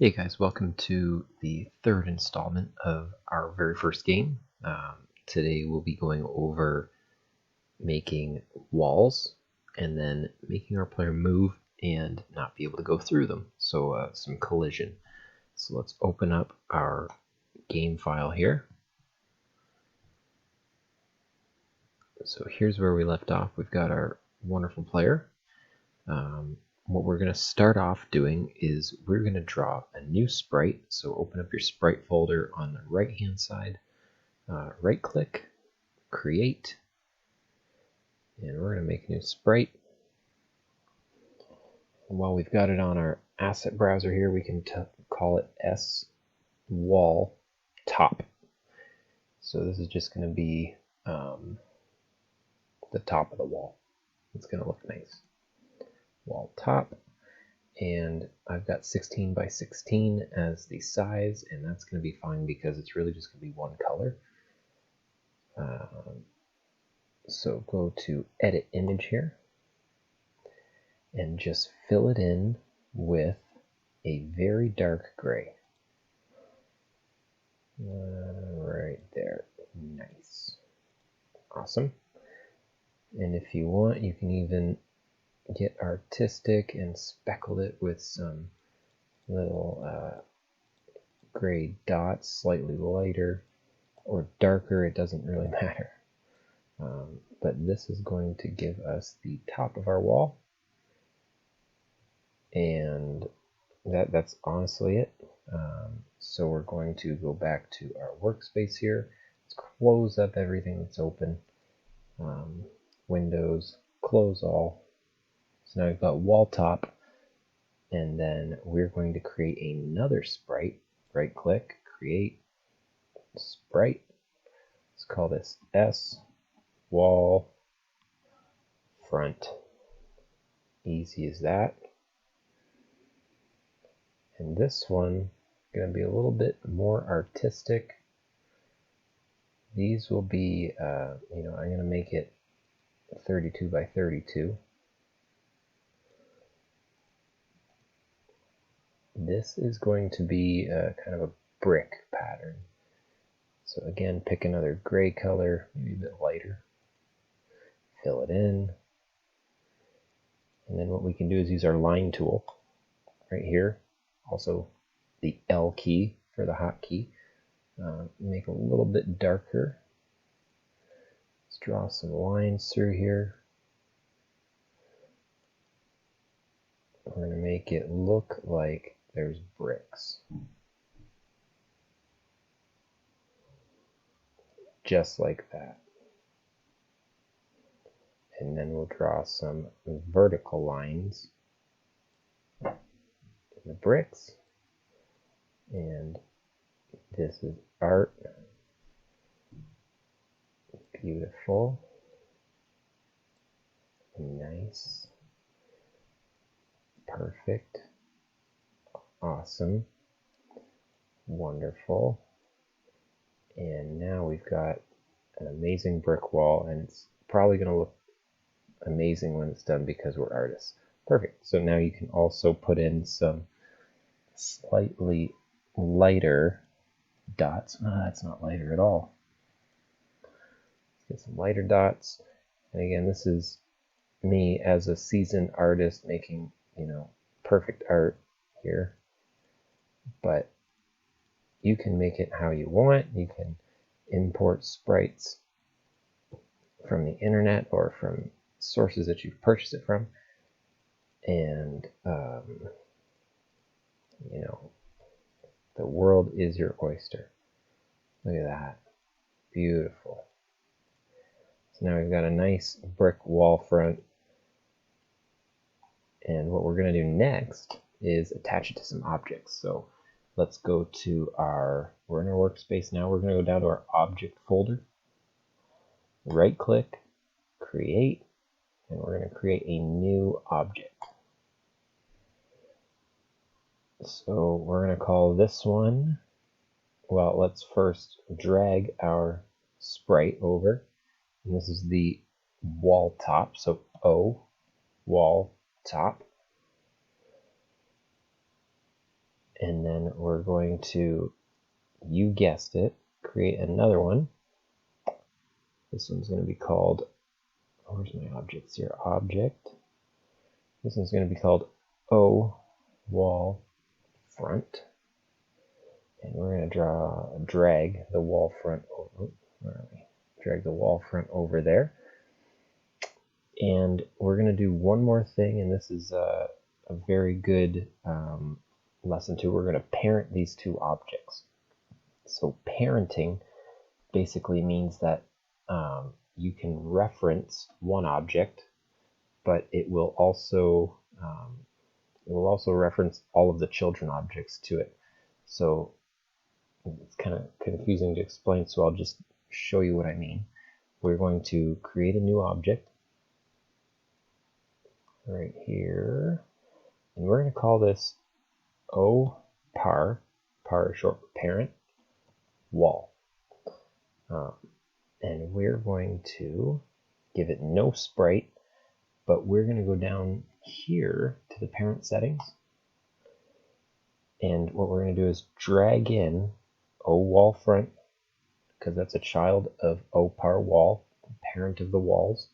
Hey guys, welcome to the third installment of our very first game. Today we'll be going over making walls and then making our player move and not be able to go through them, so some collision. So let's open up our game file here. So here's where we left off. We've got our wonderful player. What we're going to start off doing is we're going to draw a new sprite. So open up your sprite folder on the right hand side, right click, create, and we're going to make a new sprite. And while we've got it on our asset browser here, we can call it S wall top. So this is just going to be the top of the wall. It's going to look nice. Wall top, and I've got 16 by 16 as the size, and that's going to be fine because it's really just going to be one color. So go to edit image here and just fill it in with a very dark gray. Right there. Nice. Awesome. And if you want, you can even get artistic and speckle it with some little gray dots, slightly lighter or darker, it doesn't really matter. But this is going to give us the top of our wall, and that's honestly it. So we're going to go back to our workspace here. Let's close up everything that's open. Windows, close all. So now we've got wall top, and then we're going to create another sprite. Right click, create sprite. Let's call this S wall front. Easy as that. And this one going to be a little bit more artistic. These will be, I'm going to make it 32 by 32. This is going to be kind of a brick pattern. So again, pick another gray color, maybe a bit lighter. Fill it in. And then what we can do is use our line tool right here. Also the L key for the hotkey. Make it a little bit darker. Let's draw some lines through here. We're going to make it look like there's bricks. Just like that. And then we'll draw some vertical lines in the bricks. And this is art. Beautiful. Nice. Perfect. Awesome. Wonderful. And now we've got an amazing brick wall, and it's probably going to look amazing when it's done because we're artists. Perfect. So now you can also put in some slightly lighter dots. That's not lighter at all. Let's get some lighter dots. And again, this is me as a seasoned artist making, perfect art here. But you can make it how you want. You can import sprites from the internet or from sources that you've purchased it from. And, the world is your oyster. Look at that. Beautiful. So now we've got a nice brick wall front. And what we're going to do next is attach it to some objects. So let's go to we're in our workspace now. We're going to go down to our object folder. Right click, create, and we're going to create a new object. So we're going to call this one, well, let's first drag our sprite over. And this is the wall top, so O, wall top. And then we're going to, you guessed it, create another one. This one's going to be called, where's my objects here? Object. This one's going to be called O wall front. And we're going to drag the wall front over. Where are we? Drag the wall front over there. And we're going to do one more thing, and this is a very good lesson too. We're going to parent these two objects. So parenting basically means that you can reference one object, but it will also reference all of the children objects to it. So it's kind of confusing to explain, so I'll just show you what I mean. We're going to create a new object right here, and we're going to call this O par. Par is short for parent wall. And we're going to give it no sprite, but we're going to go down here to the parent settings. And what we're going to do is drag in O wall front, because that's a child of O par wall, parent of the walls.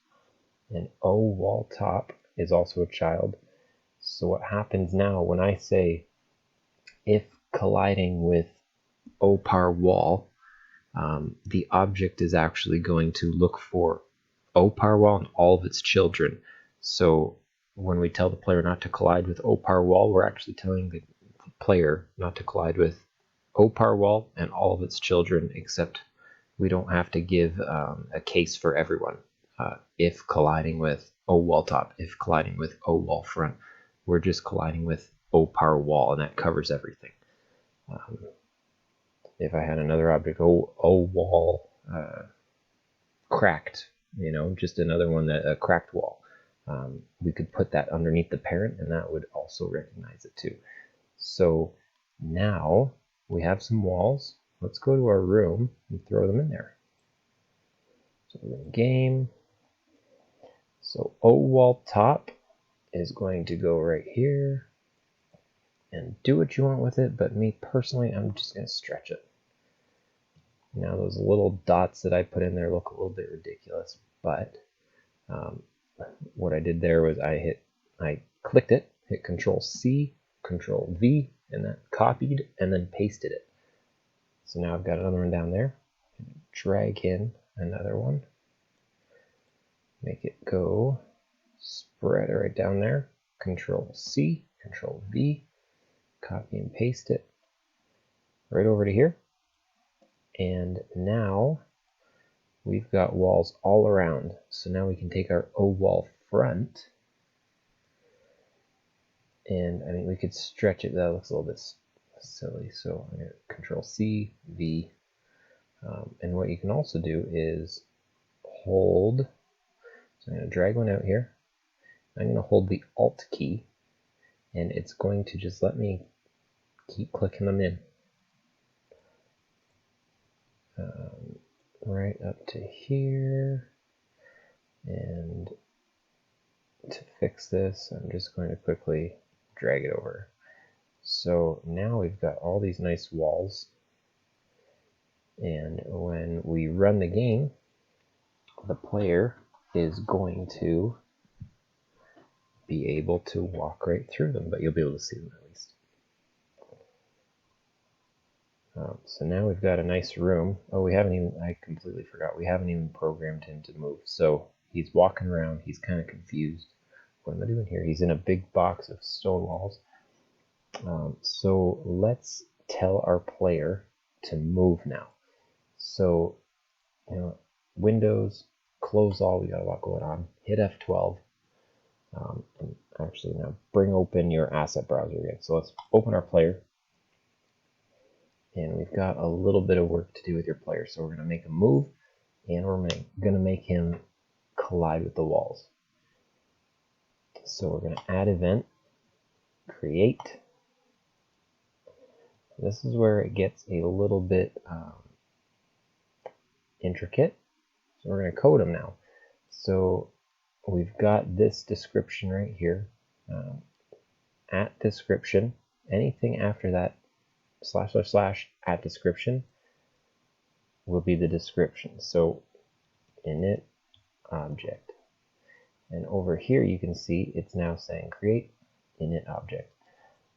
And O wall top is also a child. So what happens now when I say if colliding with O par wall, the object is actually going to look for O par wall and all of its children. So when we tell the player not to collide with O par wall, we're actually telling the player not to collide with O par wall and all of its children, except we don't have to give a case for everyone. If colliding with O wall top, if colliding with O wall front, we're just colliding with O par wall, and that covers everything. If I had another object, O wall cracked, just another one, that a cracked wall, we could put that underneath the parent, and that would also recognize it too. So now we have some walls. Let's go to our room and throw them in there. So we're in game. So O wall top is going to go right here, and do what you want with it, but me personally, I'm just going to stretch it. Now those little dots that I put in there look a little bit ridiculous, but what I did there was I clicked it, hit Control C, Control V, and that copied and then pasted it. So now I've got another one down there. Drag in another one, make it go, spread it right down there. Control C, Control V, copy and paste it right over to here. And now we've got walls all around. So now we can take our O wall front, and I mean, we could stretch it. That looks a little bit silly. So I'm going to Control C, V. And what you can also do is hold. So I'm going to drag one out here. I'm going to hold the Alt key, and it's going to just let me keep clicking them in. Right up to here. And to fix this, I'm just going to quickly drag it over. So now we've got all these nice walls, and when we run the game, the player is going to be able to walk right through them, but you'll be able to see them at least. So now we've got a nice room. Oh, I completely forgot, we haven't even programmed him to move. So he's walking around, he's kind of confused. What am I doing here? He's in a big box of stone walls. So let's tell our player to move now. So, Windows, close all, we got a lot going on. Hit F12. And actually now bring open your asset browser again. So let's open our player. And we've got a little bit of work to do with your player. So we're going to make a move, and we're going to make him collide with the walls. So we're going to add event, create. This is where it gets a little bit intricate. So we're going to code them now. So we've got this description right here. At description, anything after that / at description will be the description. So init object. And over here you can see it's now saying create init object.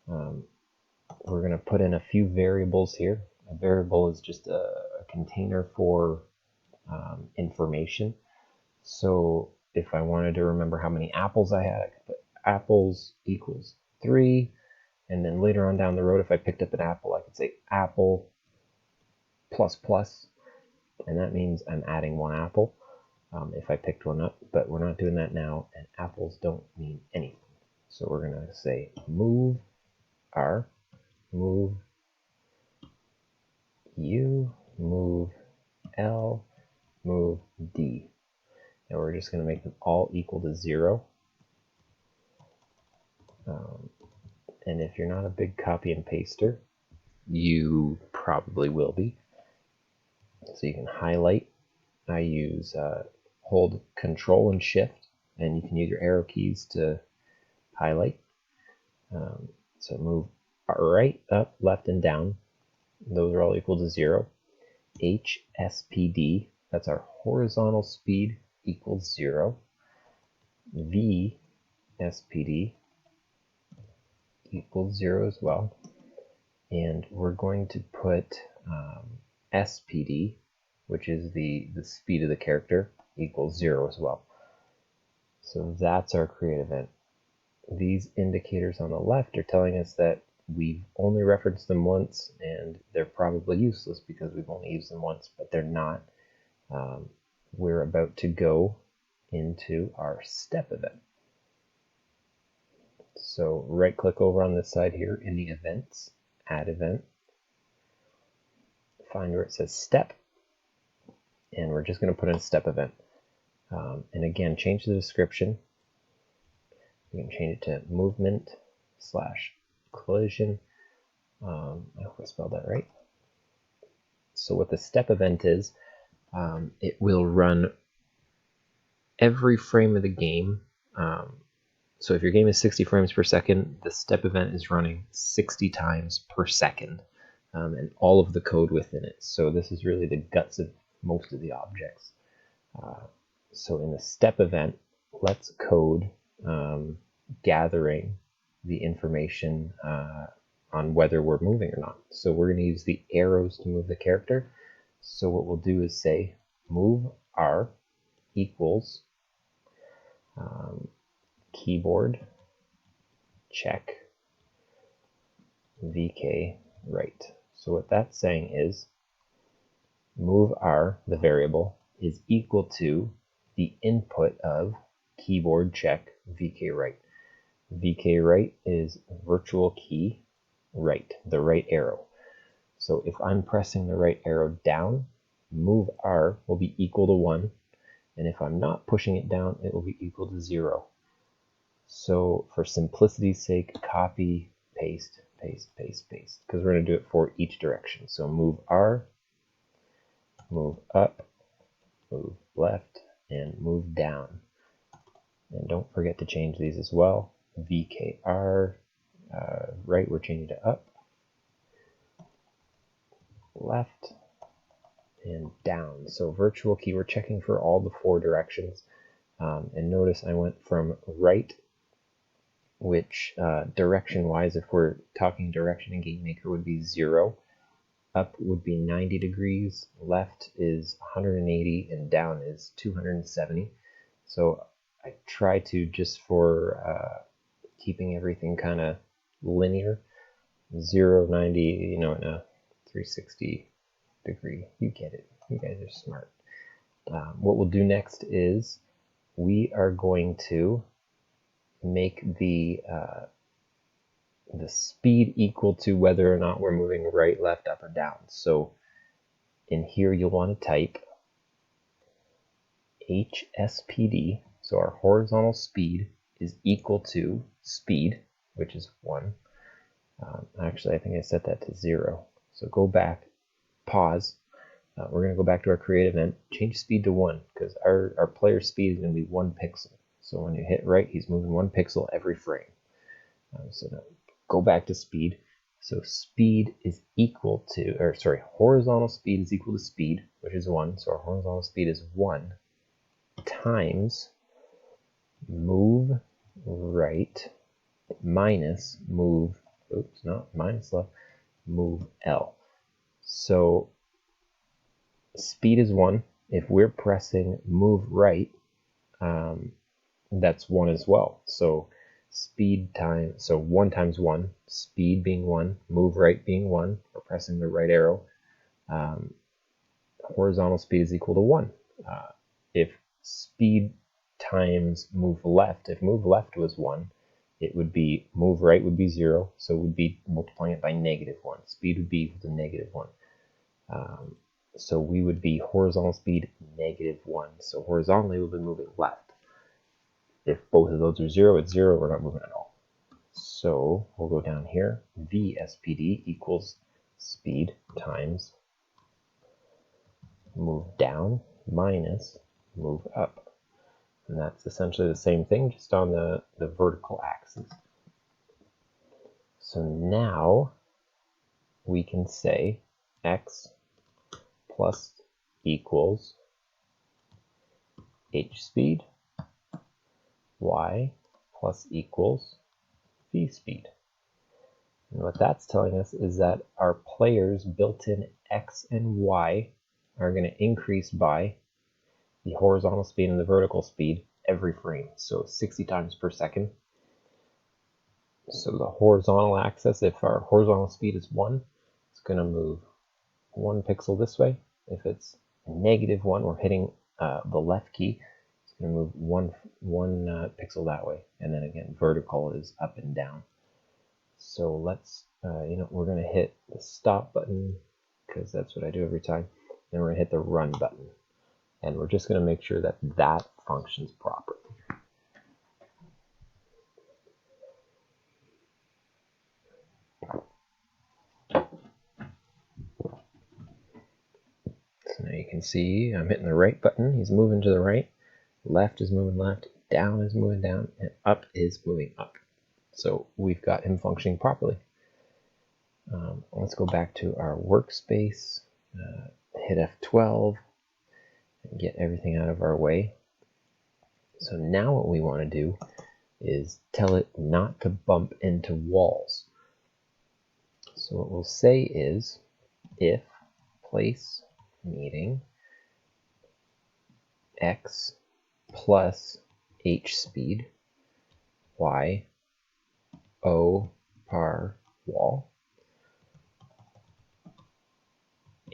We're going to put in a few variables here. A variable is just a container for information. So if I wanted to remember how many apples I had, I could put apples equals 3. And then later on down the road, if I picked up an apple, I could say apple plus plus. And that means I'm adding 1 apple if I picked one up. But we're not doing that now, and apples don't mean anything. So we're going to say move R, move U, move L, move D. And we're just going to make them all equal to 0. And if you're not a big copy and paster, you probably will be. So you can highlight. I use hold Control and Shift, and you can use your arrow keys to highlight. So move right, up, left, and down. Those are all equal to 0. HSPD, that's our horizontal speed, equals 0. VSPD equals 0 as well. And we're going to put SPD, which is the speed of the character, equals 0 as well. So that's our create event. These indicators on the left are telling us that we've only referenced them once, and they're probably useless because we've only used them once, but they're not. We're about to go into our step event. So right click over on this side here in the events, add event, find where it says step, and we're just going to put in a step event. And again, change the description. We can change it to movement / collision. I hope I spelled that right. So what the step event is, it will run every frame of the game. So if your game is 60 frames per second, the step event is running 60 times per second, and all of the code within it. So this is really the guts of most of the objects. So in the step event, let's code gathering the information on whether we're moving or not. So we're going to use the arrows to move the character. So what we'll do is say move R equals keyboard check VK right. So what that's saying is move R, the variable, is equal to the input of keyboard check VK right. VK right is virtual key right, the right arrow. So if I'm pressing the right arrow down, move R will be equal to 1, and if I'm not pushing it down, it will be equal to 0. So for simplicity's sake, copy, paste, paste, paste, paste, because we're going to do it for each direction. So move R, move up, move left, and move down. And don't forget to change these as well. VKR, right, we're changing to up, left, and down. So virtual key, we're checking for all the 4 directions. And notice I went from right, which direction-wise, if we're talking direction in GameMaker, would be 0. Up would be 90 degrees, left is 180, and down is 270. So I try to, just for keeping everything kind of linear, 0, 90, you know, in a 360 degree. You get it. You guys are smart. What we'll do next is we are going to make the speed equal to whether or not we're moving right, left, up, or down. So in here you'll want to type HSPD, so our horizontal speed is equal to speed, which is 1. Actually, I think I set that to 0. So go back, pause. We're going to go back to our create event, change speed to 1, because our player speed is going to be 1 pixel. So when you hit right, he's moving 1 pixel every frame. So now go back to speed. So speed is equal to, or sorry, horizontal speed is equal to speed, which is 1. So our horizontal speed is 1 times move right minus move, oops, not minus left, move L. So speed is 1. If we're pressing move right, that's 1 as well. So speed times, so 1 times 1, speed being 1, move right being 1, we're pressing the right arrow. Horizontal speed is equal to 1. If speed times move left, if move left was 1, it would be move right would be 0, so we'd be multiplying it by -1. Speed would be equal to -1. So we would be horizontal speed -1. So horizontally we'll be moving left. If both of those are 0, it's 0, we're not moving at all. So we'll go down here, VSPD equals speed times move down minus move up. And that's essentially the same thing, just on the vertical axis. So now we can say x plus equals h speed, y plus equals v speed. And what that's telling us is that our players' built-in x and y are going to increase by the horizontal speed and the vertical speed every frame, so 60 times per second. So the horizontal axis, if our horizontal speed is 1, it's going to move 1 pixel this way. If it's -1, we're hitting the left key, it's going to move one pixel that way. And then again, vertical is up and down. So let's, we're going to hit the stop button, because that's what I do every time. Then we're going to hit the run button. And we're just going to make sure that that functions properly. So now you can see I'm hitting the right button. He's moving to the right. Left is moving left. Down is moving down. And up is moving up. So we've got him functioning properly. Let's go back to our workspace. Hit F12. And get everything out of our way. So now what we want to do is tell it not to bump into walls. So what we'll say is if place meeting x plus h speed, y o par wall,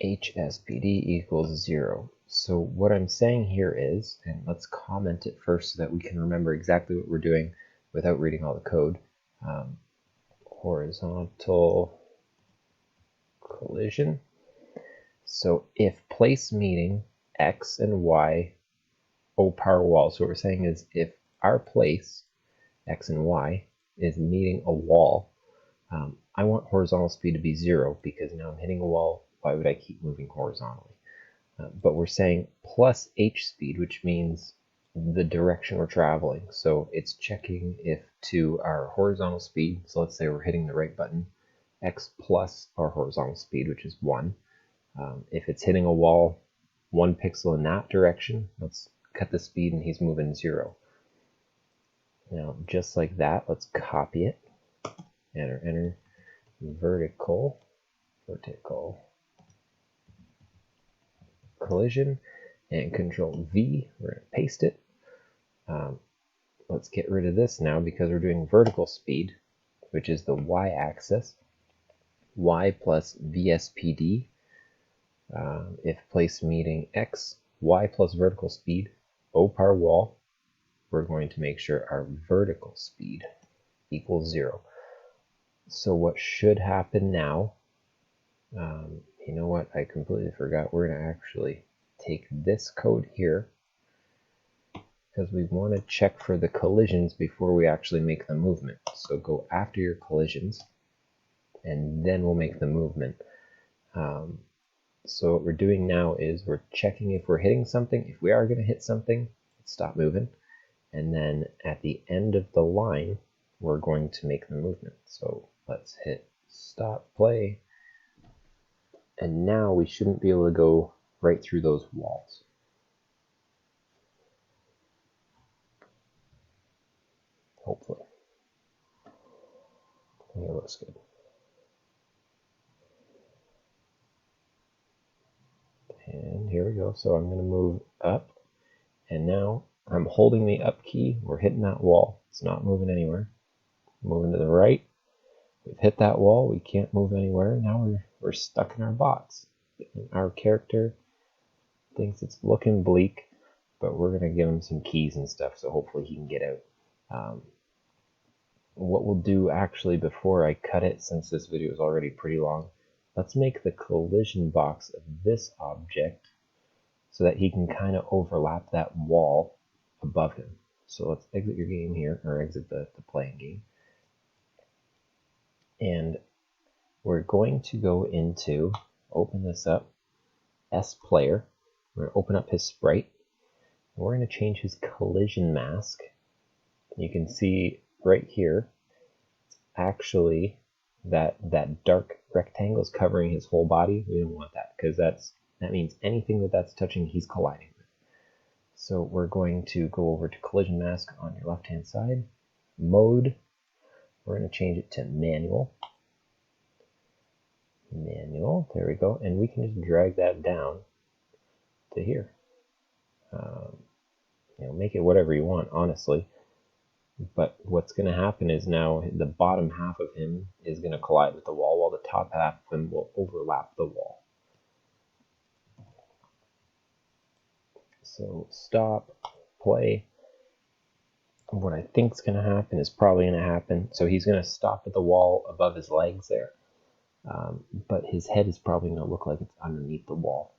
hspd equals 0. So what I'm saying here is, and let's comment it first so that we can remember exactly what we're doing without reading all the code. Horizontal collision. So if place meeting x and y o par wall, so what we're saying is if our place, x and y, is meeting a wall, I want horizontal speed to be 0 because now I'm hitting a wall. Why would I keep moving horizontally? But we're saying plus h speed, which means the direction we're traveling. So it's checking if to our horizontal speed, so let's say we're hitting the right button, x plus our horizontal speed, which is 1. If it's hitting a wall 1 pixel in that direction, let's cut the speed and he's moving 0. Now just like that, let's copy it, enter, vertical collision, and Control V, we're going to paste it. Let's get rid of this now because we're doing vertical speed, which is the y-axis, y plus VSPD. If place meeting x, y plus vertical speed, o par wall, we're going to make sure our vertical speed equals 0. So what should happen now, you know what, I completely forgot. We're going to actually take this code here because we want to check for the collisions before we actually make the movement. So go after your collisions and then we'll make the movement. So what we're doing now is we're checking if we're hitting something. If we are going to hit something, stop moving. And then at the end of the line, we're going to make the movement. So Let's hit stop play. And now we shouldn't be able to go right through those walls. Hopefully. I think it looks good. And here we go. So I'm going to move up. And now I'm holding the up key. We're hitting that wall. It's not moving anywhere. Moving to the right. We've hit that wall. We can't move anywhere. Now we're stuck in our box. Our character thinks it's looking bleak, but we're going to give him some keys and stuff, so hopefully he can get out. What we'll do actually before I cut it, since this video is already pretty long, let's make the collision box of this object so that he can kind of overlap that wall above him. So let's exit your game here, or exit the playing game. And we're going to go into, open this up, S player. We're going to open up his sprite. We're going to change his collision mask. You can see right here, actually, that dark rectangle is covering his whole body. We don't want that, because that means anything that's touching, he's colliding with. So we're going to go over to collision mask on your left hand side. Mode, we're going to change it to manual. Manual, there we go. And we can just drag that down to here. Make it whatever you want, honestly. But what's going to happen is now the bottom half of him is going to collide with the wall, while the top half of him will overlap the wall. So stop, play. What I think is going to happen is probably going to happen. So he's going to stop at the wall above his legs there. But his head is probably going to look like it's underneath the wall.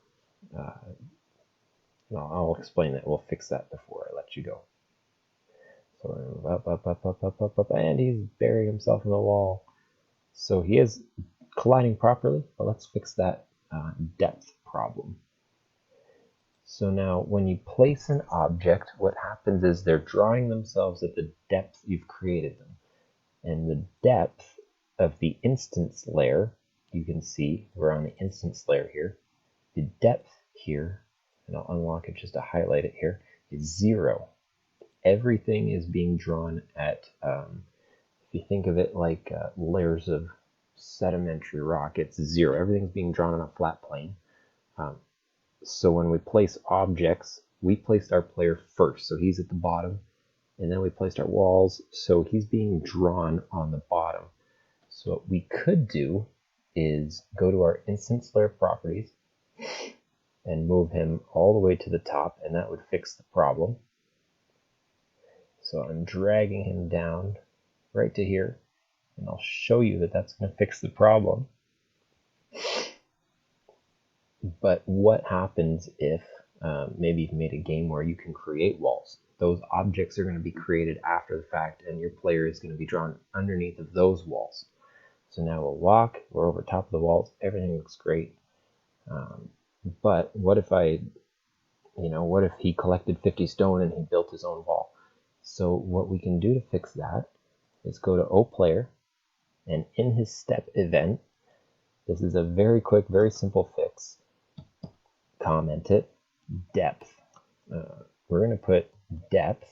I'll explain that. We'll fix that before I let you go. So up, and he's burying himself in the wall. So he is colliding properly, but let's fix that depth problem. So now when you place an object, what happens is they're drawing themselves at the depth you've created them. And the depth of the instance layer, you can see we're on the instance layer here. The depth here, and I'll unlock it just to highlight it here, is 0. Everything is being drawn at, if you think of it like layers of sedimentary rock, it's 0. Everything's being drawn on a flat plane. So when we place objects, we placed our player first, so he's at the bottom, and then we placed our walls, so he's being drawn on the bottom. So what we could do is go to our instance layer properties and move him all the way to the top, and that would fix the problem. So I'm dragging him down right to here, and I'll show you that that's going to fix the problem. But what happens if maybe you've made a game where you can create walls? Those objects are going to be created after the fact, and your player is going to be drawn underneath of those walls. So now we'll walk, we're over top of the walls, everything looks great. But what if what if he collected 50 stone and he built his own wall? So what we can do to fix that is go to O player, and in his step event, this is a very quick, very simple fix. Comment it, depth. We're going to put depth,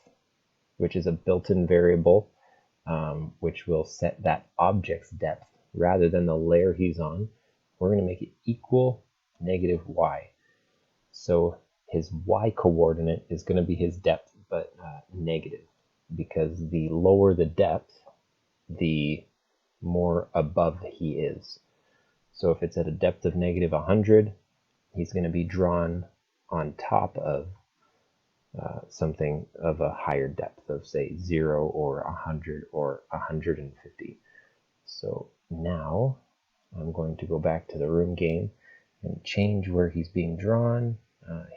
which is a built-in variable, which will set that object's depth rather than the layer he's on. We're going to make it equal -y. So his y coordinate is going to be his depth, but negative, because the lower the depth, the more above he is. So if it's at a depth of -100, he's going to be drawn on top of something of a higher depth of, say, 0 or 100 or 150. So now I'm going to go back to the room game and change where he's being drawn.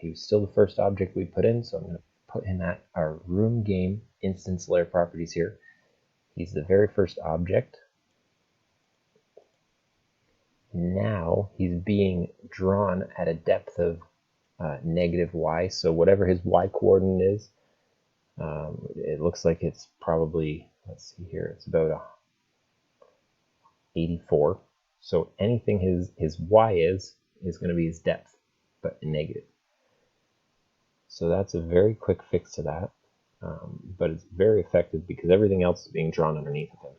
He was still the first object we put in, so I'm going to put him at our room game instance layer properties here. He's the very first object. Now he's being drawn at a depth of -y, so whatever his y coordinate is, it looks like it's probably, let's see here, it's about 84. So anything his y is going to be his depth, but negative. So that's a very quick fix to that, but it's very effective because everything else is being drawn underneath of him.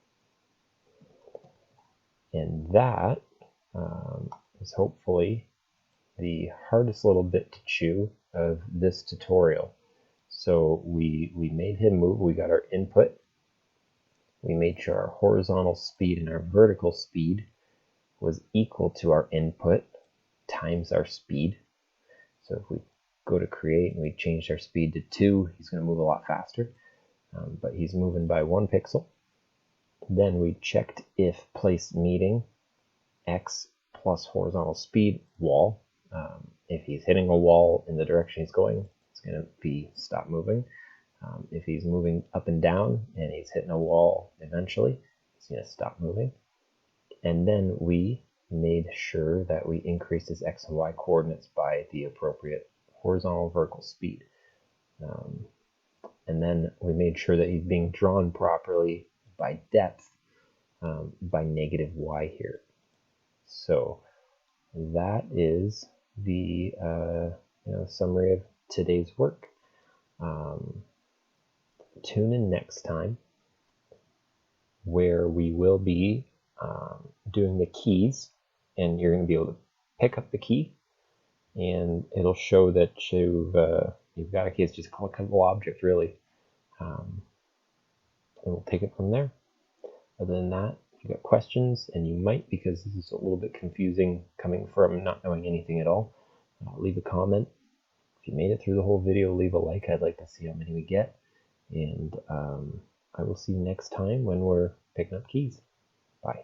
And that is hopefully the hardest little bit to chew of this tutorial. So we made him move, we got our input, we made sure our horizontal speed and our vertical speed was equal to our input times our speed. So if we go to create and we change our speed to 2, he's going to move a lot faster, but he's moving by 1 pixel. Then we checked if place meeting x plus horizontal speed wall. If he's hitting a wall in the direction he's going, it's going to be stop moving. If he's moving up and down and he's hitting a wall eventually, it's going to stop moving. And then we made sure that we increased his x and y coordinates by the appropriate horizontal vertical speed. And then we made sure that he's being drawn properly by depth by negative y here. So that is the summary of today's work. Tune in next time where we will be doing the keys, and you're going to be able to pick up the key and it'll show that you've got a key. It's just a clickable object really, and we'll take it from there. Other than that, if you've got questions, and you might, because this is a little bit confusing coming from not knowing anything at all, leave a comment. If you made it through the whole video, leave a like. I'd like to see how many we get, and I will see you next time when we're picking up keys. Bye.